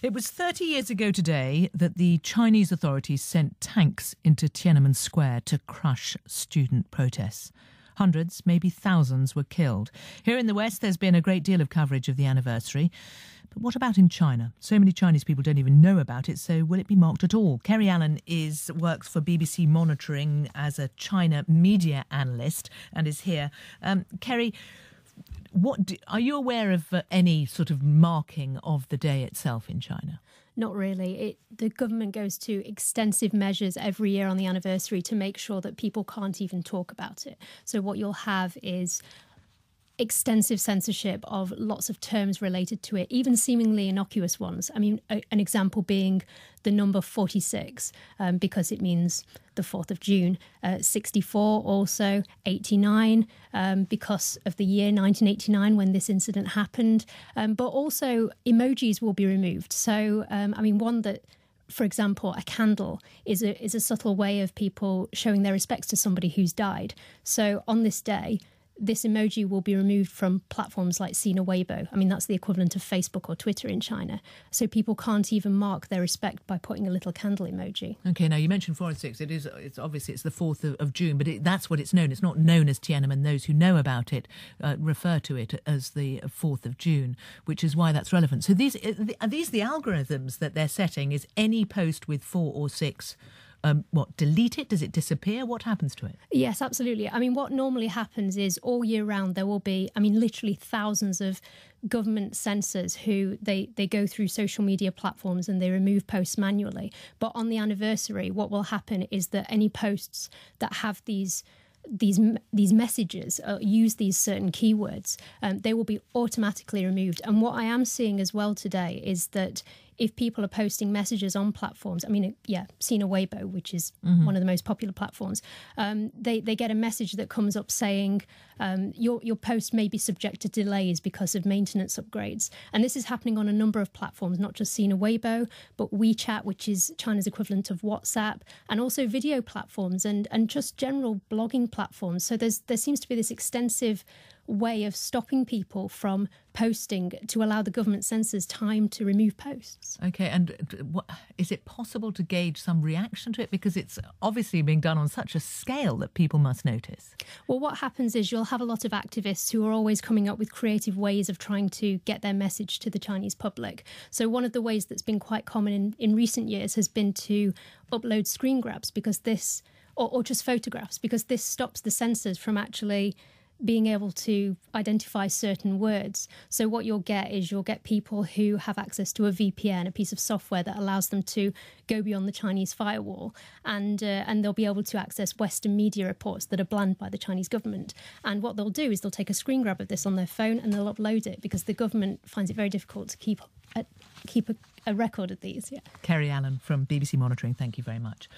It was 30 years ago today that the Chinese authorities sent tanks into Tiananmen Square to crush student protests. Hundreds, maybe thousands, were killed. Here in the West, there's been a great deal of coverage of the anniversary. But what about in China? So many Chinese people don't even know about it, so will it be marked at all? Kerry Allen works for BBC Monitoring as a China media analyst and is here. Kerry, are you aware of any sort of marking of the day itself in China? Not really. The government goes to extensive measures every year on the anniversary to make sure that people can't even talk about it. So what you'll have is extensive censorship of lots of terms related to it, even seemingly innocuous ones. I mean, an example being the number 46, because it means the 4th of June. 64 also, 89, because of the year 1989 when this incident happened. But also emojis will be removed. So, one that, for example, a candle is a subtle way of people showing their respects to somebody who's died. So on this day, this emoji will be removed from platforms like Sina Weibo. I mean, that's the equivalent of Facebook or Twitter in China. So people can't even mark their respect by putting a little candle emoji. OK, now you mentioned 4 and 6. It's obviously it's the 4th of June, but that's what it's known. It's not known as Tiananmen. Those who know about it refer to it as the 4th of June, which is why that's relevant. So are these the algorithms that they're setting? Is any post with 4 or 6 delete it? Does it disappear? What happens to it? Yes, absolutely. I mean, what normally happens is all year round there will be, literally thousands of government censors who they go through social media platforms and they remove posts manually. But on the anniversary, what will happen is that any posts that have these messages use these certain keywords, they will be automatically removed. And what I am seeing as well today is that if people are posting messages on platforms, Sina Weibo, which is one of the most popular platforms, they get a message that comes up saying your post may be subject to delays because of maintenance upgrades. And this is happening on a number of platforms, not just Sina Weibo, but WeChat, which is China's equivalent of WhatsApp, and also video platforms and just general blogging platforms. So there seems to be this extensive way of stopping people from posting to allow the government censors time to remove posts. OK, and is it possible to gauge some reaction to it? Because it's obviously being done on such a scale that people must notice. Well, what happens is you'll have a lot of activists who are always coming up with creative ways of trying to get their message to the Chinese public. So one of the ways that's been quite common in recent years has been to upload screen grabs, because this, or just photographs, because this stops the censors from actually being able to identify certain words. So what you'll get people who have access to a VPN, a piece of software that allows them to go beyond the Chinese firewall, and they'll be able to access Western media reports that are banned by the Chinese government. And what they'll do is they'll take a screen grab of this on their phone and they'll upload it, because the government finds it very difficult to keep a record of these. Yeah. Kerry Allen from BBC Monitoring, thank you very much.